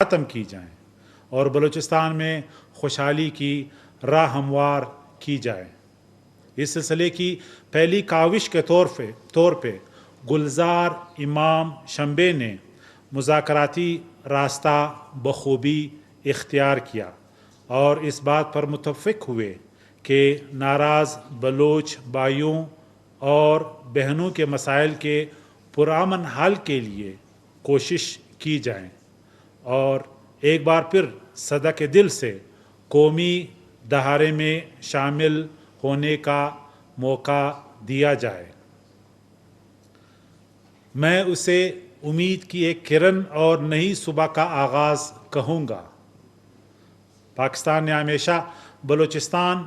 ختم کی جائیں اور بلوچستان میں خوشحالی کی راہ ہموار کی جائے۔ اس سلسلے کی پہلی کاوش کے طور پہ گلزار امام شمبے نے مذاکراتی راستہ بخوبی اختیار کیا اور اس بات پر متفق ہوئے کہ ناراض بلوچ بھائیوں اور بہنوں کے مسائل کے پرامن حل کے لیے کوشش کی جائیں اور ایک بار پھر صدق دل سے قومی دہارے میں شامل ہونے کا موقع دیا جائے۔ میں اسے امید کی ایک کرن اور نئی صبح کا آغاز کہوں گا۔ پاکستان نے ہمیشہ بلوچستان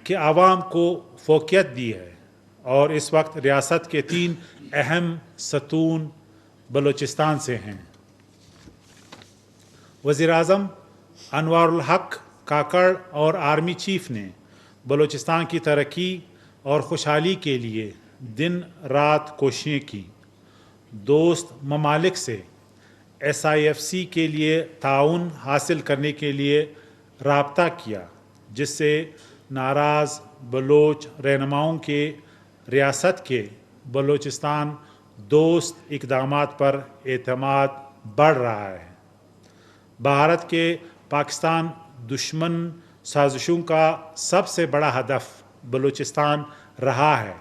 کے عوام کو فوقیت دی ہے اور اس وقت ریاست کے 3 اہم ستون بلوچستان سے ہیں۔ وزیر اعظم انوار الحق کاکڑ اور آرمی چیف نے بلوچستان کی ترقی اور خوشحالی کے لیے دن رات کوششیں کی۔ دوست ممالک سے SIFC کے لیے تعاون حاصل کرنے کے لیے رابطہ کیا، جس سے ناراض بلوچ رہنماؤں کے ریاست کے بلوچستان دوست اقدامات پر اعتماد بڑھ رہا ہے۔ بھارت کے پاکستان دشمن سازشوں کا سب سے بڑا ہدف بلوچستان رہا ہے،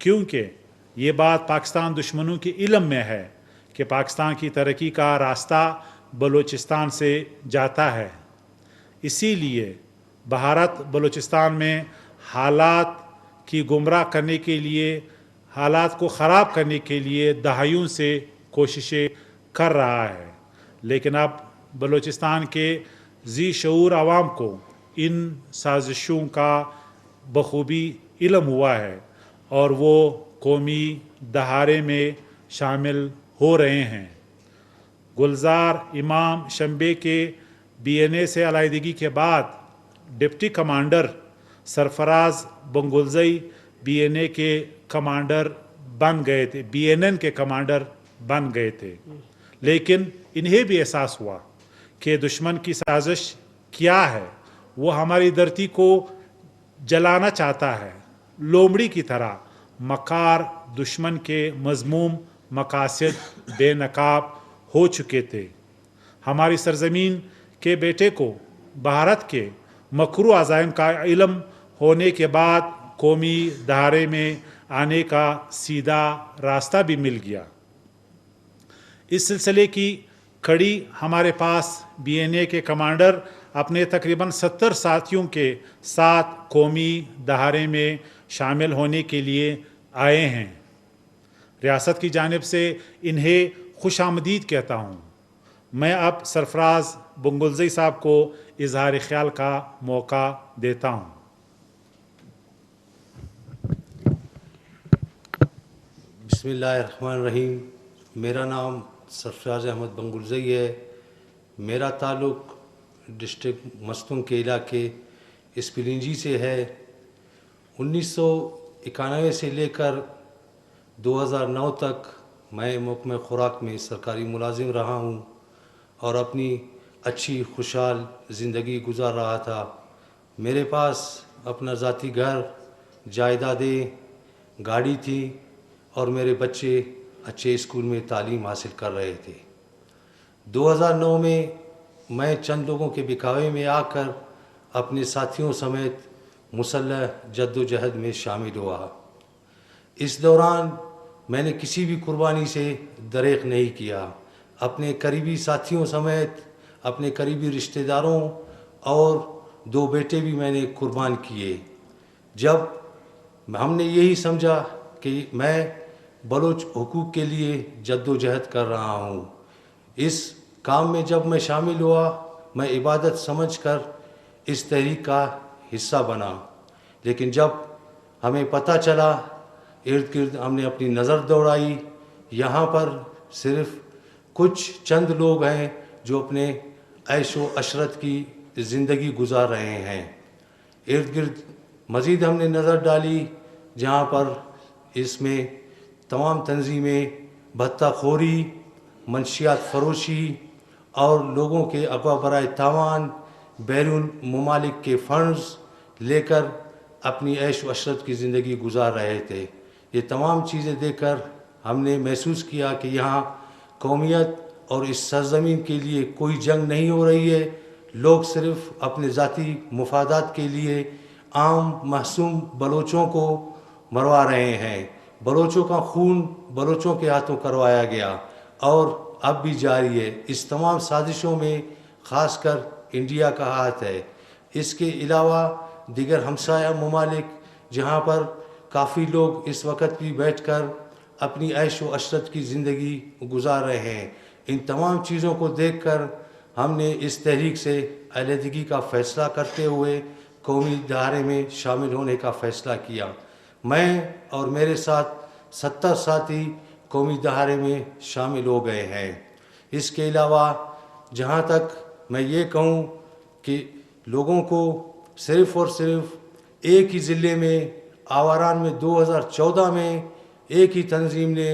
کیونکہ یہ بات پاکستان دشمنوں کے علم میں ہے کہ پاکستان کی ترقی کا راستہ بلوچستان سے جاتا ہے۔ اسی لیے بھارت بلوچستان میں حالات کی گمراہ کرنے کے لیے، حالات کو خراب کرنے کے لیے دہائیوں سے کوششیں کر رہا ہے، لیکن اب بلوچستان کے ذی شعور عوام کو ان سازشوں کا بخوبی علم ہوا ہے اور وہ قومی دہارے میں شامل ہو رہے ہیں۔ گلزار امام شمبے کے BNA سے علیحدگی کے بعد ڈپٹی کمانڈر سرفراز بنگلزئی BNA کے کمانڈر بن گئے تھے، BNN کے کمانڈر بن گئے تھے، لیکن انہیں بھی احساس ہوا کہ دشمن کی سازش کیا ہے۔ وہ ہماری دھرتی کو جلانا چاہتا ہے۔ لومڑی کی طرح مکار دشمن کے مذموم مقاصد بے نقاب ہو چکے تھے۔ ہماری سرزمین کے بیٹے کو بھارت کے مکرو عزائم کا علم ہونے کے بعد قومی دہارے میں آنے کا سیدھا راستہ بھی مل گیا۔ اس سلسلے کی کڑی ہمارے پاس BNA کے کمانڈر اپنے تقریباً 70 ساتھیوں کے ساتھ قومی دہارے میں شامل ہونے کے لیے آئے ہیں۔ ریاست کی جانب سے انہیں خوش آمدید کہتا ہوں۔ میں اب سرفراز بنگلزئی صاحب کو اظہار خیال کا موقع دیتا ہوں۔ بسم اللہ الرحمن الرحیم۔ میرا نام سرفراز احمد بنگلزئی ہے۔ میرا تعلق ڈسٹرکٹ مستونگ کے علاقے اسپلنجی سے ہے۔ 1991 سے لے کر 2009 تک میں محکمہ خوراک میں سرکاری ملازم رہا ہوں اور اپنی اچھی خوشحال زندگی گزار رہا تھا۔ میرے پاس اپنا ذاتی گھر، جائیدادیں، گاڑی تھی اور میرے بچے اچھے اسکول میں تعلیم حاصل کر رہے تھے۔ 2009 میں چند لوگوں کے بکاوے میں آ کر اپنے ساتھیوں سمیت مسلح جد و جہد میں شامل ہوا۔ اس دوران میں نے کسی بھی قربانی سے دریغ نہیں کیا۔ اپنے قریبی ساتھیوں سمیت اپنے قریبی رشتہ داروں اور 2 بیٹے بھی میں نے قربان کیے۔ جب ہم نے یہی سمجھا کہ میں بلوچ حقوق کے لیے جد و جہد کر رہا ہوں، اس کام میں جب میں شامل ہوا، میں عبادت سمجھ کر اس تحریک کا حصہ بنا۔ لیکن جب ہمیں پتہ چلا، ارد گرد ہم نے اپنی نظر دوڑائی، یہاں پر صرف کچھ چند لوگ ہیں جو اپنے عیش و عشرت کی زندگی گزار رہے ہیں۔ ارد گرد مزید ہم نے نظر ڈالی جہاں پر اس میں تمام تنظیمیں بھتہ خوری، منشیات فروشی اور لوگوں کے اغوا برائے تاوان بیرون ممالک کے فنڈز لے کر اپنی عیش و عشرت کی زندگی گزار رہے تھے۔ یہ تمام چیزیں دیکھ کر ہم نے محسوس کیا کہ یہاں قومیت اور اس سرزمین کے لیے کوئی جنگ نہیں ہو رہی ہے، لوگ صرف اپنے ذاتی مفادات کے لیے عام معصوم بلوچوں کو مروا رہے ہیں۔ بلوچوں کا خون بلوچوں کے ہاتھوں کروایا گیا اور اب بھی جاری ہے۔ اس تمام سازشوں میں خاص کر انڈیا کا ہاتھ ہے۔ اس کے علاوہ دیگر ہمسایہ ممالک جہاں پر کافی لوگ اس وقت بھی بیٹھ کر اپنی عیش و عشرت کی زندگی گزار رہے ہیں۔ ان تمام چیزوں کو دیکھ کر ہم نے اس تحریک سے علیحدگی کا فیصلہ کرتے ہوئے قومی دھارے میں شامل ہونے کا فیصلہ کیا۔ میں اور میرے ساتھ 70 ساتھی قومی دھارے میں شامل ہو گئے ہیں۔ اس کے علاوہ جہاں تک میں یہ کہوں کہ لوگوں کو صرف اور صرف ایک ہی ضلع میں آوران میں 2014 میں ایک ہی تنظیم نے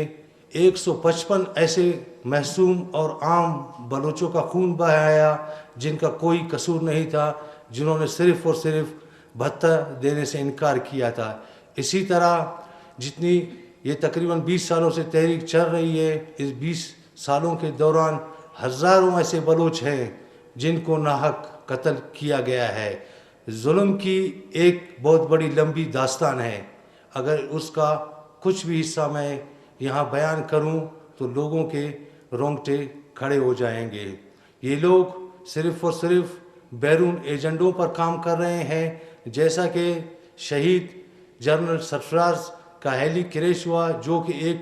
155 ایسے معصوم اور عام بلوچوں کا خون بہایا جن کا کوئی قصور نہیں تھا، جنہوں نے صرف اور صرف بھتہ دینے سے انکار کیا تھا۔ اسی طرح جتنی یہ تقریباً 20 سالوں سے تحریک چل رہی ہے، اس 20 سالوں کے دوران ہزاروں ایسے بلوچ ہیں جن کو ناحق قتل کیا گیا ہے۔ ظلم کی ایک بہت بڑی لمبی داستان ہے، اگر اس کا کچھ بھی حصہ میں یہاں بیان کروں تو لوگوں کے رونگٹے کھڑے ہو جائیں گے۔ یہ لوگ صرف اور صرف بیرون ایجنڈوں پر کام کر رہے ہیں، جیسا کہ شہید جنرل سرفراز کا ہیلی کریش ہوا، جو کہ ایک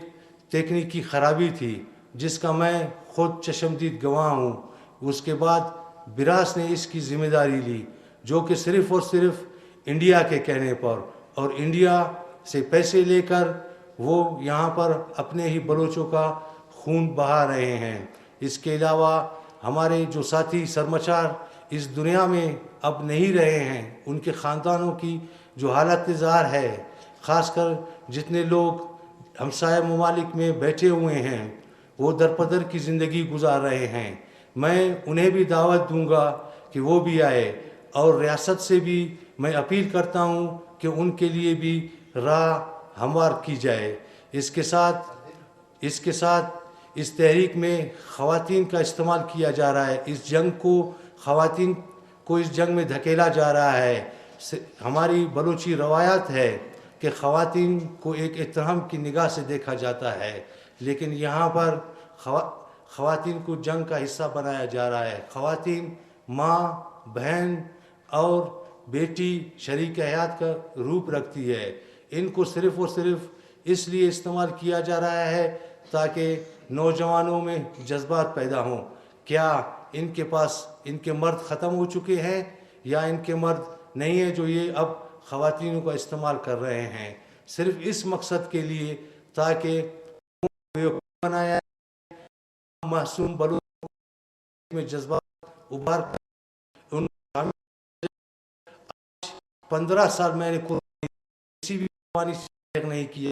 تکنیکی خرابی تھی جس کا میں خود چشمدید گواہ ہوں۔ اس کے بعد براس نے اس کی ذمہ داری لی، جو کہ صرف اور صرف انڈیا کے کہنے پر، اور انڈیا سے پیسے لے کر وہ یہاں پر اپنے ہی بلوچوں کا خون بہا رہے ہیں۔ اس کے علاوہ ہمارے جو ساتھی سرمچار اس دنیا میں اب نہیں رہے ہیں، ان کے خاندانوں کی جو حالت ظاہر ہے، خاص کر جتنے لوگ ہمسایہ ممالک میں بیٹھے ہوئے ہیں وہ درپدر کی زندگی گزار رہے ہیں، میں انہیں بھی دعوت دوں گا کہ وہ بھی آئے، اور ریاست سے بھی میں اپیل کرتا ہوں کہ ان کے لیے بھی راہ ہموار کی جائے۔ اس کے ساتھ اس تحریک میں خواتین کا استعمال کیا جا رہا ہے، اس جنگ کو خواتین کو اس جنگ میں دھکیلا جا رہا ہے۔ ہماری بلوچی روایات ہے کہ خواتین کو ایک احترام کی نگاہ سے دیکھا جاتا ہے، لیکن یہاں پر خواتین کو جنگ کا حصہ بنایا جا رہا ہے۔ خواتین ماں، بہن اور بیٹی، شریک حیات کا روپ رکھتی ہے۔ ان کو صرف اور صرف اس لیے استعمال کیا جا رہا ہے تاکہ نوجوانوں میں جذبات پیدا ہوں۔ کیا ان کے پاس ان کے مرد ختم ہو چکے ہیں، یا ان کے مرد نہیں ہیں جو یہ اب خواتین کا استعمال کر رہے ہیں، صرف اس مقصد کے لیے تاکہ بنایا معصوم بلوچ میں جذبات ابھار کر ان 15 سال میں نے کسی بھی قربانی سے نہیں کی ہے،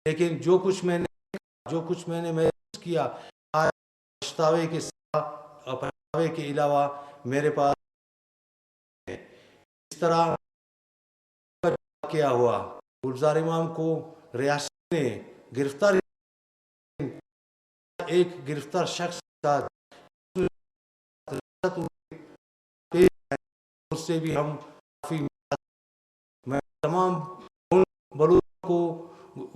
لیکن جو کچھ میں نے محسوس کیا آج پچھتاوے کے علاوہ میرے پاس اس طرح کیا ہوا۔ گلزار امام کو ریاست نے گرفتار، ایک گرفتار شخص تھا، اس سے بھی ہم کافی، میں تمام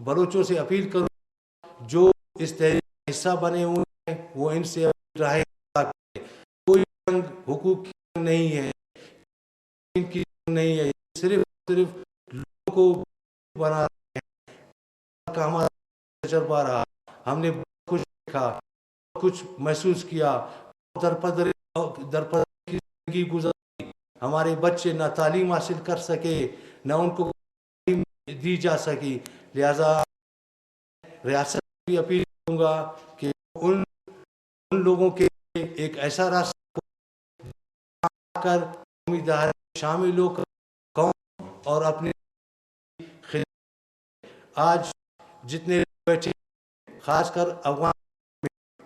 بلوچوں سے اپیل کروں جو اس تحریک کا حصہ بنے ہوئے ہیں وہ ان سے رہے۔ کوئی جنگ حقوق کی جنگ نہیں ہے، ان کی جنگ نہیں ہے، صرف لوگوں کو بنا رہے ہیں کا ہمارا تجربہ رہا۔ ہم نے بہت کچھ دیکھا، بہت کچھ محسوس کیا، درپدر کی زندگی گزاری، ہمارے بچے نہ تعلیم حاصل کر سکے، نہ ان کو تعلیم دی جا سکی، لہذا ریاست بھی اپیل کروں گا کہ ان لوگوں کے ایک ایسا راستہ کر قومی دھارے میں شامل ہو کر قوم اور اپنے آج جتنے بیٹھے خاص کر افغان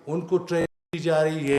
ان کو ٹریننگ دی جا رہی ہے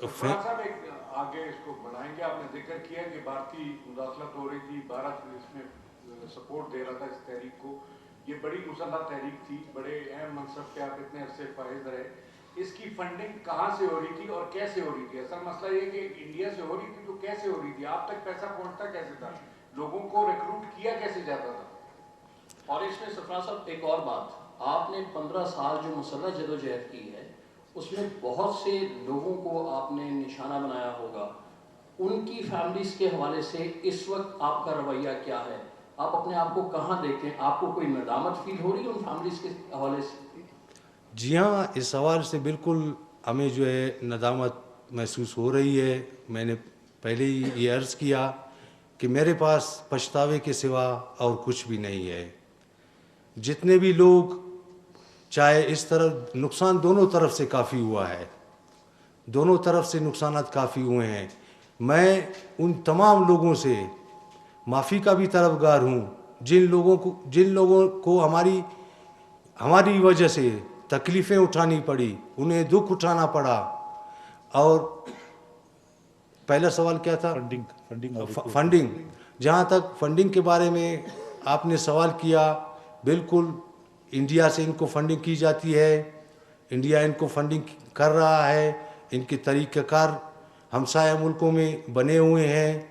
صاحب ایک آگے اس کو بڑھائیں گے. آپ نے ذکر کیا کہ بھارتی مداخلت ہو رہی تھی, بھارت اس میں سپورٹ دے رہا تھا اس تحریک کو. یہ بڑی مسلح تحریک تھی, بڑے اہم منصب پہ آپ اتنے عرصے فائز رہے. اس کی فنڈنگ کہاں سے ہو رہی تھی اور کیسے ہو رہی تھی؟ اصل مسئلہ یہ کہ انڈیا سے ہو رہی تھی تو کیسے ہو رہی تھی, آپ تک پیسہ پہنچتا کیسے تھا, لوگوں کو ریکروٹ کیا کیسے جاتا تھا؟ اور اس میں سرفراز صاحب ایک اور بات, آپ نے 15 سال جو مسلح جدوجہد کی ہے اس میں بہت سے لوگوں کو آپ نے نشانہ بنایا ہوگا. ان کی فیملیز کے حوالے سے اس وقت آپ کا رویہ کیا ہے؟ آپ اپنے آپ کو کہاں دیکھتے ہیں؟ آپ کو کوئی ندامت فیل ہو رہی ہے ان فیملیز کے حوالے سے؟ جی ہاں, اس سوال سے بالکل ہمیں جو ہے ندامت محسوس ہو رہی ہے. میں نے پہلے ہی یہ عرض کیا کہ میرے پاس پچھتاوے کے سوا اور کچھ بھی نہیں ہے. جتنے بھی لوگ, چاہے اس طرف نقصان دونوں طرف سے کافی ہوا ہے, دونوں طرف سے نقصانات کافی ہوئے ہیں. میں ان تمام لوگوں سے معافی کا بھی طلبگار ہوں جن لوگوں کو ہماری وجہ سے تکلیفیں اٹھانی پڑی, انہیں دکھ اٹھانا پڑا. اور پہلا سوال کیا تھا؟ فنڈنگ. جہاں تک فنڈنگ کے بارے میں آپ نے سوال کیا, بالکل انڈیا سے ان کو فنڈنگ کی جاتی ہے, انڈیا ان کو فنڈنگ کر رہا ہے. ان کے طریقہ کار ہمسایہ ملکوں میں بنے ہوئے ہیں.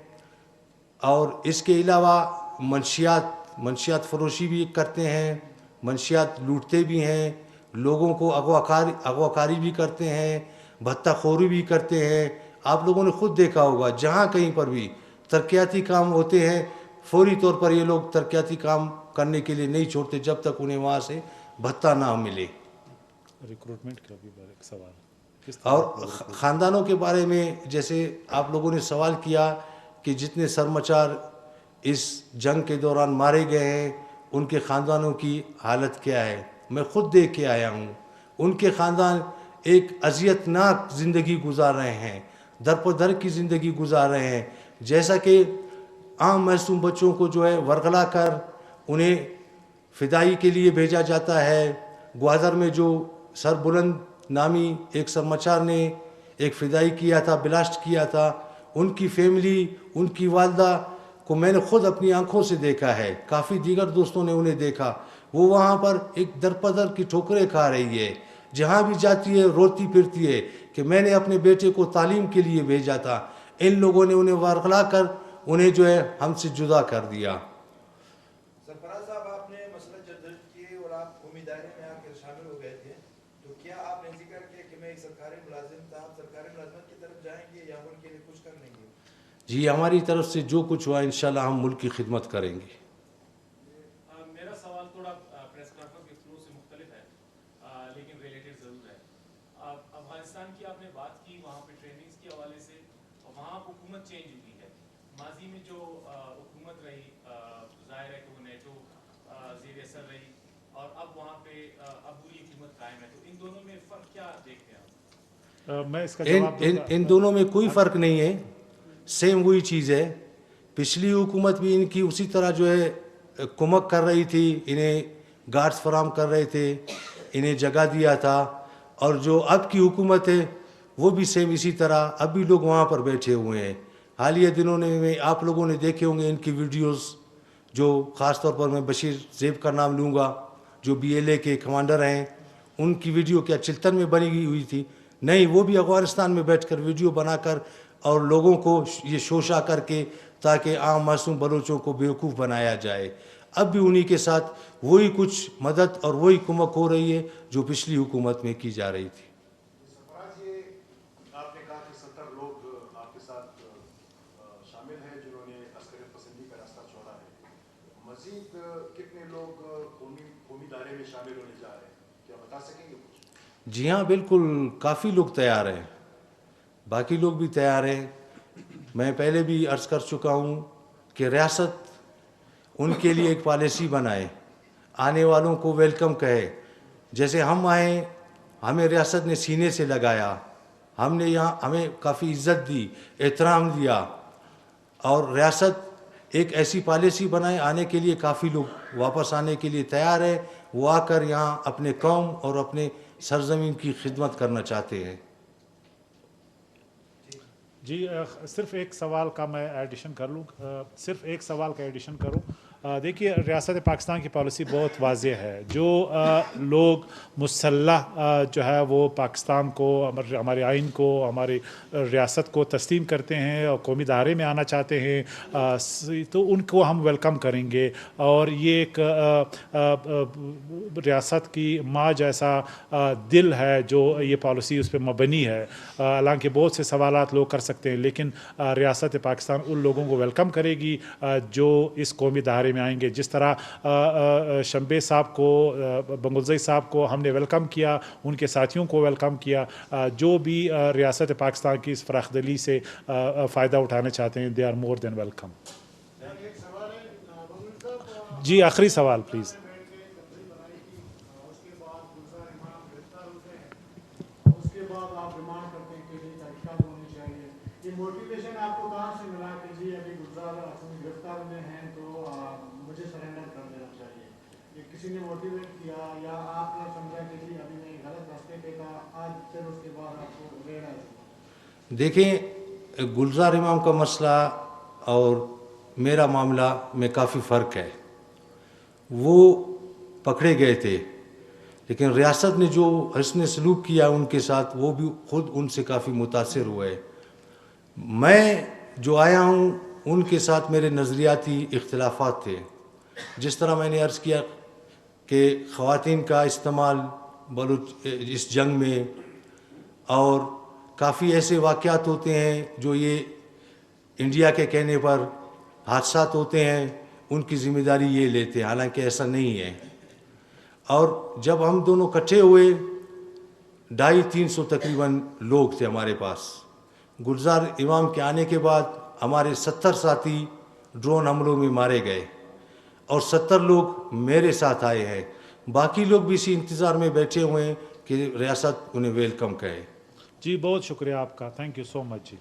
اور اس کے علاوہ منشیات فروشی بھی کرتے ہیں, منشیات لوٹتے بھی ہیں, لوگوں کو اغواکاری بھی کرتے ہیں, بھتہ خوری بھی کرتے ہیں. آپ لوگوں نے خود دیکھا ہوگا جہاں کہیں پر بھی ترقیاتی کام ہوتے ہیں, فوری طور پر یہ لوگ ترقیاتی کام کرنے کے لیے نہیں چھوڑتے جب تک انہیں وہاں سے بھتہ نہ ملے. ریکروٹمنٹ کا بھی ایک سوال. اور خاندانوں کے بارے میں جیسے آپ لوگوں نے سوال کیا کہ جتنے سرمچار اس جنگ کے دوران مارے گئے ہیں ان کے خاندانوں کی حالت کیا ہے, میں خود دیکھ کے آیا ہوں. ان کے خاندان ایک اذیت ناک زندگی گزار رہے ہیں, درپدر کی زندگی گزار رہے ہیں. جیسا کہ عام معصوم بچوں کو جو ہے ورغلا کر انہیں فدائی کے لیے بھیجا جاتا ہے. گوادر میں جو سربلند نامی ایک سرمچار نے ایک فدائی کیا تھا, بلاسٹ کیا تھا, ان کی فیملی, ان کی والدہ کو میں نے خود اپنی آنکھوں سے دیکھا ہے, کافی دیگر دوستوں نے انہیں دیکھا. وہ وہاں پر ایک درپدر کی ٹھوکریں کھا رہی ہے, جہاں بھی جاتی ہے روتی پھرتی ہے کہ میں نے اپنے بیٹے کو تعلیم کے لیے بھیجا تھا, ان لوگوں نے انہیں ورغلا کر انہیں جو ہے ہم سے جدا کر دیا. سرفراز صاحب, آپ نے مسئلہ جدوجہد کی اور آپ قومی دائرے میں آ کر شامل ہو گئے تھے, تو کیا آپ نے ذکر کیا کہ میں ایک سرکاری ملازم تھا, آپ سرکاری ملازمت کی طرف جائیں گے یا ملک کے لیے کچھ کر لیں گے؟ جی, ہماری طرف سے جو کچھ ہوا انشاءاللہ ہم ملک کی خدمت کریں گے. میرا سوال تھوڑا پریس کانفرنس کے تھرو سے مختلف ہے لیکن ریلیٹڈ ضرور ہے. افغانستان کی آپ نے بات کی, وہاں پہ ٹریننگز کے حوالے سے, وہاں حکومت چینج ہوئی ہے. ماضی میں جو حکومت رہی ظاہر ہے کہ وہ نیٹو زیر اثر رہی, اور اب وہاں پہ اب وہی حکومت قائم ہے, تو ان دونوں میں فرق کیا دیکھتے ہیں آپ؟ میں اس کا جواب دوں گا. ان دونوں میں کوئی فرق نہیں ہے, سیم وہی چیز ہے. پچھلی حکومت بھی ان کی اسی طرح جو ہے کمک کر رہی تھی, انہیں گارڈز فراہم کر رہے تھے, انہیں جگہ دیا تھا. اور جو اب کی حکومت ہے وہ بھی سیم اسی طرح, اب بھی لوگ وہاں پر بیٹھے ہوئے ہیں. حالیہ دنوں میں آپ لوگوں نے دیکھے ہوں گے ان کی ویڈیوز, جو خاص طور پر میں بشیر زیب کا نام لوں گا, جو BLA کے کمانڈر ہیں. ان کی ویڈیو کیا چلتن میں بنی ہوئی تھی؟ نہیں, وہ بھی افغانستان میں بیٹھ کر ویڈیو بنا کر اور لوگوں کو یہ شوشہ کر کے تاکہ عام معصوم بلوچوں کو بیوقوف بنایا جائے. اب بھی انہی کے ساتھ وہی کچھ مدد اور وہی کمک ہو رہی ہے جو پچھلی حکومت میں کی جا رہی تھی. سرفراز, یہ آپ نے کہا کہ 70 لوگ آپ کے ساتھ شامل ہیں جنہوں نے عسکریت پسندی کا راستہ چھوڑا ہے. مزید کتنے لوگ قومی دائرے میں شامل ہونے جا رہے ہیں, کیا بتا سکیں گے کچھ؟ جی ہاں, بالکل, کافی لوگ تیار ہیں, باقی لوگ بھی تیار ہیں. میں پہلے بھی عرض کر چکا ہوں کہ ریاست ان کے لیے ایک پالیسی بنائے, آنے والوں کو ویلکم کہے. جیسے ہم آئیں, ہمیں ریاست نے سینے سے لگایا, ہم نے یہاں ہمیں کافی عزت دی, احترام دیا, اور ریاست ایک ایسی پالیسی بنائے, آنے کے لیے کافی لوگ واپس آنے کے لیے تیار ہیں. وہ آ کر یہاں اپنے قوم اور اپنے سرزمین کی خدمت کرنا چاہتے ہیں. جی صرف ایک سوال کا میں ایڈیشن کر لوں صرف ایک سوال کا ایڈیشن کروں دیکھیے ریاست پاکستان کی پالیسی بہت واضح ہے جو لوگ مسلح جو ہے وہ پاکستان کو ہمارے آئین کو ہماری ریاست کو تسلیم کرتے ہیں اور قومی دھارے میں آنا چاہتے ہیں تو ان کو ہم ویلکم کریں گے اور یہ ایک ریاست کی ماں جیسا دل ہے جو یہ پالیسی اس پہ مبنی ہے حالانکہ بہت سے سوالات لوگ کر سکتے ہیں لیکن ریاست پاکستان ان لوگوں کو ویلکم کرے گی جو اس قومی دھارے میں آئیں گے جس طرح شمبے صاحب کو بنگلزئی صاحب کو ہم نے ویلکم کیا ان کے ساتھیوں کو ویلکم کیا جو بھی ریاست پاکستان کی اس فراخ دلی سے فائدہ اٹھانا چاہتے ہیں they are more than welcome. جی آخری سوال پلیز. موٹیویشن آپ کو کہاں سے ملا کہ جی ابھی گلزار گرفتار میں ہیں تو مجھے سرنڈر کر دینا چاہیے؟ یہ کسی نے موٹیویٹ کیا یا آپ نے سمجھا کہ جی ابھی میں غلط راستے پہ تھا آج پھر اس کے بعد آپ کو ریڑا؟ دیکھیں گلزار امام کا مسئلہ اور میرا معاملہ میں کافی فرق ہے. وہ پکڑے گئے تھے لیکن ریاست نے جو حسن سلوک کیا ان کے ساتھ وہ بھی خود ان سے کافی متاثر ہوئے. میں جو آیا ہوں ان کے ساتھ میرے نظریاتی اختلافات تھے. جس طرح میں نے عرض کیا کہ خواتین کا استعمال اس جنگ میں اور کافی ایسے واقعات ہوتے ہیں جو یہ انڈیا کے کہنے پر حادثات ہوتے ہیں ان کی ذمہ داری یہ لیتے ہیں حالانکہ ایسا نہیں ہے. اور جب ہم دونوں اکٹھے ہوئے 250-300 تقریباً لوگ تھے ہمارے پاس. گلزار امام کے آنے کے بعد ہمارے 70 ساتھی ڈرون حملوں میں مارے گئے اور 70 لوگ میرے ساتھ آئے ہیں. باقی لوگ بھی اسی انتظار میں بیٹھے ہوئے ہیں کہ ریاست انہیں ویلکم کہے. جی بہت شکریہ آپ کا. Thank you so much G.